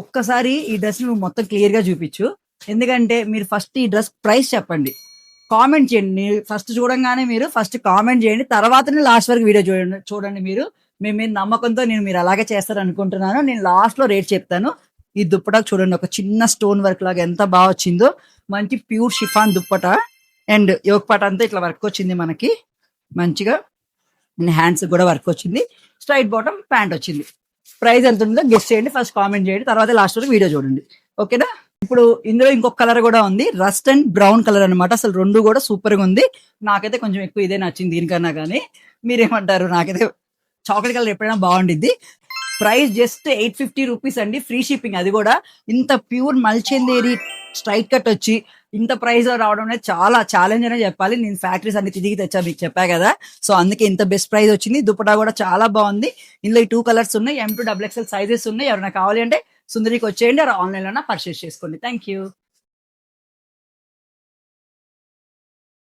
ఒక్కసారి ఈ డ్రెస్ నువ్వు మొత్తం క్లియర్ గా చూపించు. ఎందుకంటే మీరు ఫస్ట్ ఈ డ్రెస్ ప్రైస్ చెప్పండి, కామెంట్ చేయండి. ఫస్ట్ చూడంగానే మీరు ఫస్ట్ కామెంట్ చేయండి, తర్వాతనే లాస్ట్ వరకు వీడియో చూడండి. మేము మీద నమ్మకంతో మీరు అలాగే చేస్తారు అనుకుంటున్నాను. నేను లాస్ట్ లో రేట్ చెప్తాను. ఈ దుప్పటాకు చూడండి, ఒక చిన్న స్టోన్ వర్క్ లాగా ఎంత బాగా వచ్చిందో. మంచి pure chiffon dupatta and yoke పాట అంతా ఇట్లా వర్క్ వచ్చింది మనకి మంచిగా. హ్యాండ్స్ కూడా వర్క్ వచ్చింది. స్ట్రైట్ బాటమ్ ప్యాంట్ వచ్చింది. ప్రైస్ ఎంత ఉందో గెస్ట్ చేయండి, ఫస్ట్ కామెంట్ చేయండి, తర్వాత లాస్ట్ వరకు వీడియో చూడండి. ఓకేనా? ఇప్పుడు ఇందులో ఇంకొక కలర్ కూడా ఉంది, రస్ట్ అండ్ బ్రౌన్ కలర్ అనమాట. అసలు రెండు కూడా సూపర్ గా ఉంది. నాకైతే కొంచెం ఎక్కువ ఇదే నచ్చింది దీనికన్నా. కానీ మీరేమంటారు? నాకైతే చాక్లెట్ కలర్ ఎప్పుడైనా బాగుండిద్ది. ప్రైస్ జస్ట్ 850 రూపీస్ అండి, ఫ్రీ షిప్పింగ్. అది కూడా ఇంత ప్యూర్ మల్చెందేరి స్ట్రైట్ కట్ వచ్చి ఇంత ప్రైస్ లో రావడం అనేది చాలా ఛాలెంజ్ అనే చెప్పాలి. నేను ఫ్యాక్టరీస్ అన్ని తిరిగి తెచ్చా, మీకు చెప్పా కదా. సో అందుకే ఇంత బెస్ట్ ప్రైస్ వచ్చింది. దుపటా కూడా చాలా బాగుంది. ఇందులో ఈ 2 కలర్స్ ఉన్నాయి, M2 XXL సైజెస్ ఉన్నాయి. ఎవరైనా కావాలి అంటే సుందరికి వచ్చేయండి, ఆన్లైన్ లో పర్చేస్ చేసుకోండి. Thank you.